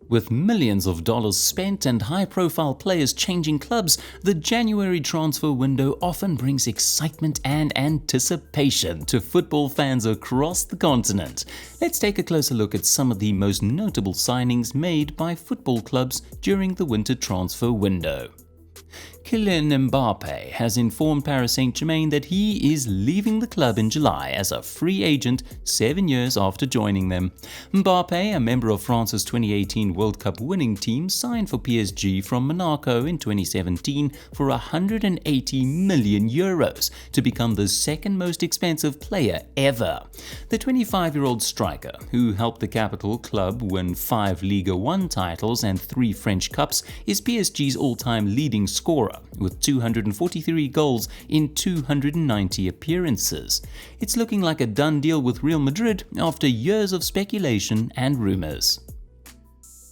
With millions of dollars spent and high-profile players changing clubs, the January transfer window often brings excitement and anticipation to football fans across the continent. Let's take a closer look at some of the most notable signings made by football clubs during the winter transfer window. Kylian Mbappé has informed Paris Saint-Germain that he is leaving the club in July as a free agent 7 years after joining them. Mbappé, a member of France's 2018 World Cup winning team, signed for PSG from Monaco in 2017 for €180 million to become the second most expensive player ever. The 25-year-old striker, who helped the capital club win 5 Ligue 1 titles and 3 French Cups, is PSG's all-time leading scorer, with 243 goals in 290 appearances. It's looking like a done deal with Real Madrid after years of speculation and rumours.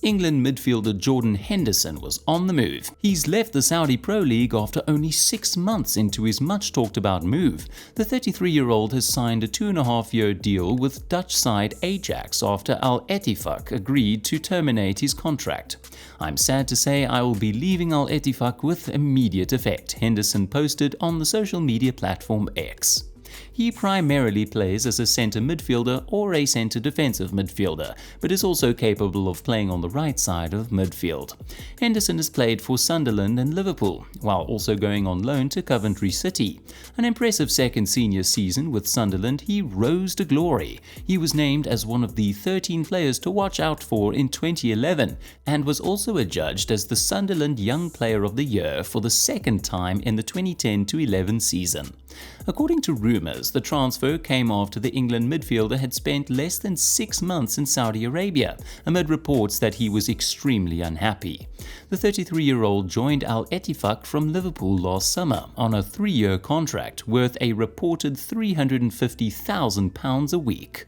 England midfielder Jordan Henderson was on the move. He's left the Saudi Pro League after only 6 months into his much-talked-about move. The 33-year-old has signed a 2.5-year deal with Dutch side Ajax after Al Ettifaq agreed to terminate his contract. "I'm sad to say I will be leaving Al Ettifaq with immediate effect," Henderson posted on the social media platform X. He primarily plays as a centre midfielder or a centre defensive midfielder, but is also capable of playing on the right side of midfield. Henderson has played for Sunderland and Liverpool, while also going on loan to Coventry City. An impressive second senior season with Sunderland, he rose to glory. He was named as one of the 13 players to watch out for in 2011, and was also adjudged as the Sunderland Young Player of the Year for the second time in the 2010-11 season. According to rumours, the transfer came after the England midfielder had spent less than 6 months in Saudi Arabia, amid reports that he was extremely unhappy. The 33-year-old joined Al Ettifaq from Liverpool last summer on a 3-year contract worth a reported £350,000 a week.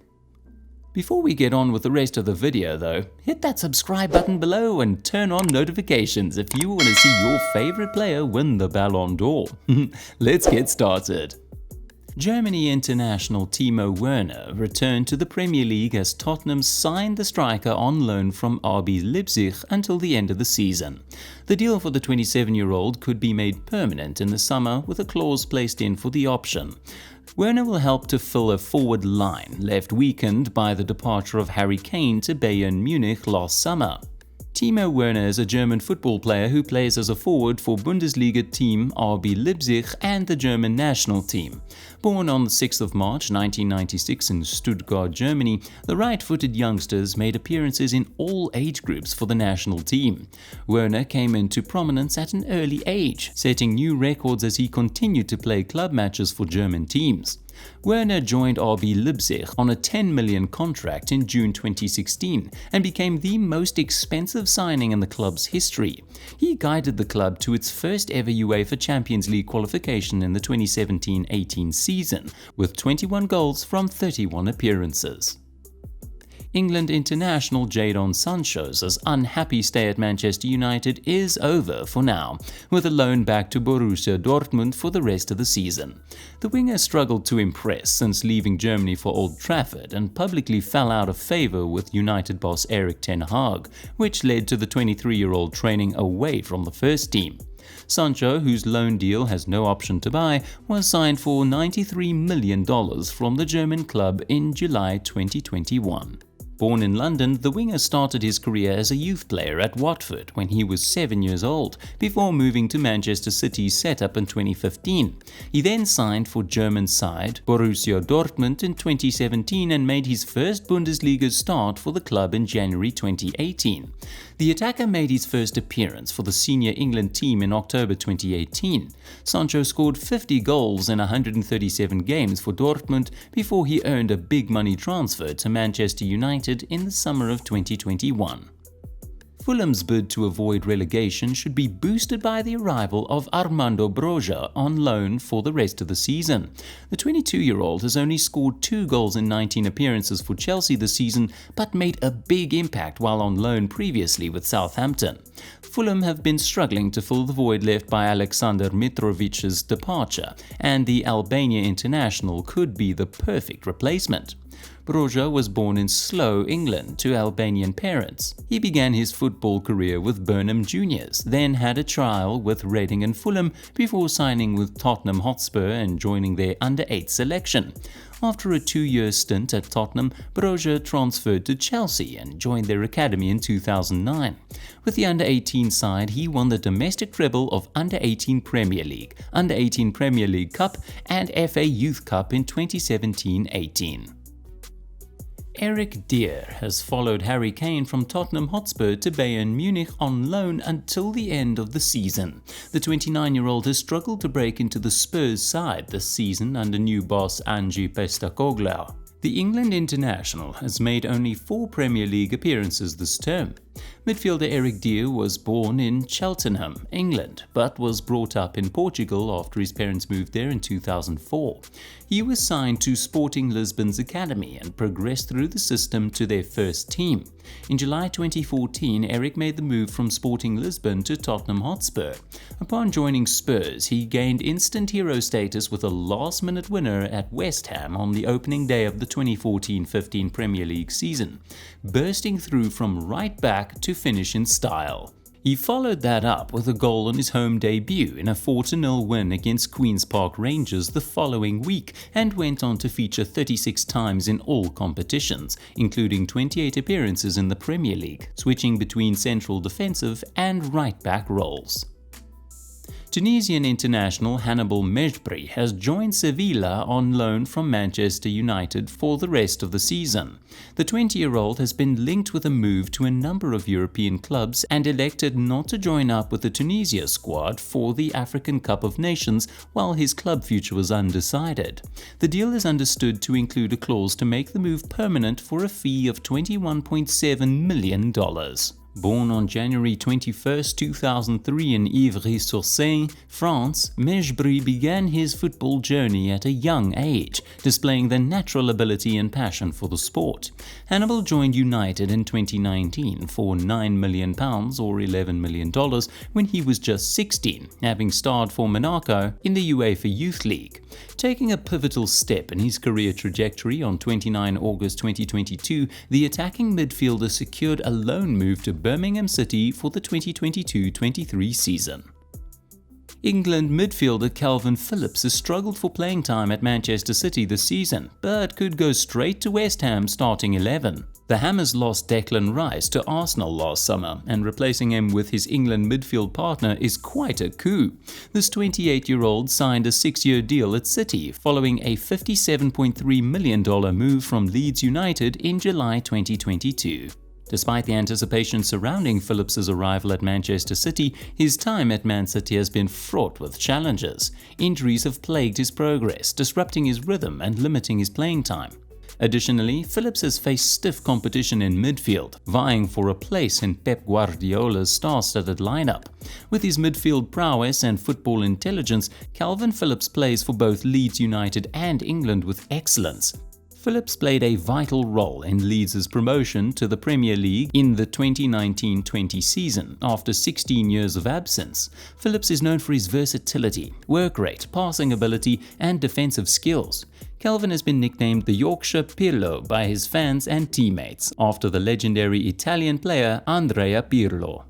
Before we get on with the rest of the video though, hit that subscribe button below and turn on notifications if you want to see your favorite player win the Ballon d'Or. Let's get started. Germany international Timo Werner returned to the Premier League as Tottenham signed the striker on loan from RB Leipzig until the end of the season. The deal for the 27-year-old could be made permanent in the summer with a clause placed in for the option. Werner will help to fill a forward line left weakened by the departure of Harry Kane to Bayern Munich last summer. Timo Werner is a German football player who plays as a forward for Bundesliga team RB Leipzig and the German national team. Born on the 6th of March 1996 in Stuttgart, Germany, the right-footed youngsters made appearances in all age groups for the national team. Werner came into prominence at an early age, setting new records as he continued to play club matches for German teams. Werner joined RB Leipzig on a €10 million contract in June 2016 and became the most expensive signing in the club's history. He guided the club to its first ever UEFA Champions League qualification in the 2017-18 season, with 21 goals from 31 appearances. England international Jadon Sancho's unhappy stay at Manchester United is over for now, with a loan back to Borussia Dortmund for the rest of the season. The winger struggled to impress since leaving Germany for Old Trafford and publicly fell out of favour with United boss Erik ten Hag, which led to the 23-year-old training away from the first team. Sancho, whose loan deal has no option to buy, was signed for $93 million from the German club in July 2021. Born in London, the winger started his career as a youth player at Watford when he was 7 years old, before moving to Manchester City's setup in 2015. He then signed for German side Borussia Dortmund in 2017 and made his first Bundesliga start for the club in January 2018. The attacker made his first appearance for the senior England team in October 2018. Sancho scored 50 goals in 137 games for Dortmund before he earned a big money transfer to Manchester United in the summer of 2021. Fulham's bid to avoid relegation should be boosted by the arrival of Armando Broja on loan for the rest of the season. The 22-year-old has only scored 2 goals in 19 appearances for Chelsea this season, but made a big impact while on loan previously with Southampton. Fulham have been struggling to fill the void left by Aleksandar Mitrovic's departure, and the Albania international could be the perfect replacement. Broja was born in Slough, England, to Albanian parents. He began his football career with Burnham Juniors, then had a trial with Reading and Fulham before signing with Tottenham Hotspur and joining their under-8 selection. After a 2-year stint at Tottenham, Broja transferred to Chelsea and joined their academy in 2009. With the under-18 side, he won the domestic treble of Under-18 Premier League, Under-18 Premier League Cup and FA Youth Cup in 2017-18. Eric Dier has followed Harry Kane from Tottenham Hotspur to Bayern Munich on loan until the end of the season. The 29-year-old has struggled to break into the Spurs side this season under new boss Ange Postecoglou. The England international has made only 4 Premier League appearances this term. Midfielder Eric Dier was born in Cheltenham, England, but was brought up in Portugal after his parents moved there in 2004. He was signed to Sporting Lisbon's academy and progressed through the system to their first team. In July 2014, Eric made the move from Sporting Lisbon to Tottenham Hotspur. Upon joining Spurs, he gained instant hero status with a last-minute winner at West Ham on the opening day of the 2014-15 Premier League season, bursting through from right back to finish in style. He followed that up with a goal on his home debut in a 4-0 win against Queen's Park Rangers the following week and went on to feature 36 times in all competitions, including 28 appearances in the Premier League, switching between central defensive and right-back roles. Tunisian international Hannibal Mejbri has joined Sevilla on loan from Manchester United for the rest of the season. The 20-year-old has been linked with a move to a number of European clubs and elected not to join up with the Tunisia squad for the African Cup of Nations while his club future was undecided. The deal is understood to include a clause to make the move permanent for a fee of $21.7 million. Born on January 21, 2003 in Ivry-sur-Seine, France, Mejbri began his football journey at a young age, displaying the natural ability and passion for the sport. Hannibal joined United in 2019 for £9 million or $11 million when he was just 16, having starred for Monaco in the UEFA Youth League. Taking a pivotal step in his career trajectory on 29 August 2022, the attacking midfielder secured a loan move to Birmingham City for the 2022-23 season. England midfielder Calvin Phillips has struggled for playing time at Manchester City this season, but could go straight to West Ham's starting 11. The Hammers lost Declan Rice to Arsenal last summer, and replacing him with his England midfield partner is quite a coup. This 28-year-old signed a 6-year deal at City following a $57.3 million move from Leeds United in July 2022. Despite the anticipation surrounding Phillips' arrival at Manchester City, his time at Man City has been fraught with challenges. Injuries have plagued his progress, disrupting his rhythm and limiting his playing time. Additionally, Phillips has faced stiff competition in midfield, vying for a place in Pep Guardiola's star-studded lineup. With his midfield prowess and football intelligence, Calvin Phillips plays for both Leeds United and England with excellence. Phillips played a vital role in Leeds' promotion to the Premier League in the 2019-20 season after 16 years of absence. Phillips is known for his versatility, work rate, passing ability, and defensive skills. Calvin has been nicknamed the Yorkshire Pirlo by his fans and teammates, after the legendary Italian player Andrea Pirlo.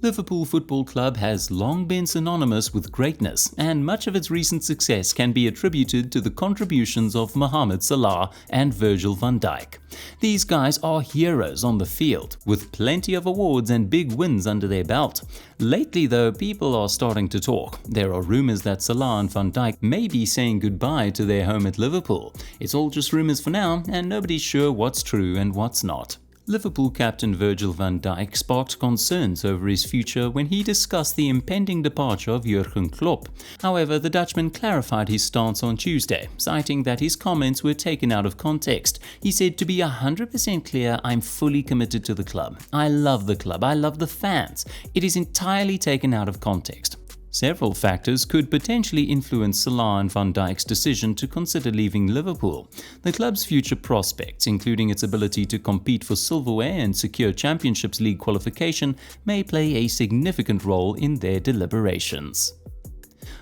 Liverpool Football Club has long been synonymous with greatness, and much of its recent success can be attributed to the contributions of Mohamed Salah and Virgil van Dijk. These guys are heroes on the field, with plenty of awards and big wins under their belt. Lately though, people are starting to talk. There are rumours that Salah and Van Dijk may be saying goodbye to their home at Liverpool. It's all just rumours for now, and nobody's sure what's true and what's not. Liverpool captain Virgil van Dijk sparked concerns over his future when he discussed the impending departure of Jurgen Klopp. However, the Dutchman clarified his stance on Tuesday, citing that his comments were taken out of context. He said, "To be 100% clear, I'm fully committed to the club. I love the club. I love the fans. It is entirely taken out of context." Several factors could potentially influence Salah and Van Dijk's decision to consider leaving Liverpool. The club's future prospects, including its ability to compete for silverware and secure Championships League qualification, may play a significant role in their deliberations.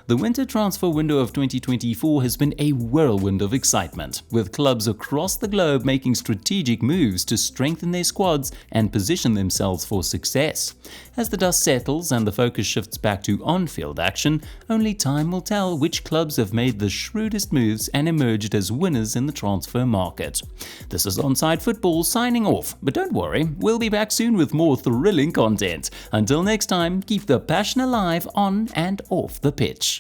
The winter transfer window of 2024 has been a whirlwind of excitement, with clubs across the globe making strategic moves to strengthen their squads and position themselves for success. As the dust settles and the focus shifts back to on-field action, only time will tell which clubs have made the shrewdest moves and emerged as winners in the transfer market. This is Onside Football signing off, but don't worry, we'll be back soon with more thrilling content. Until next time, keep the passion alive on and off the pitch.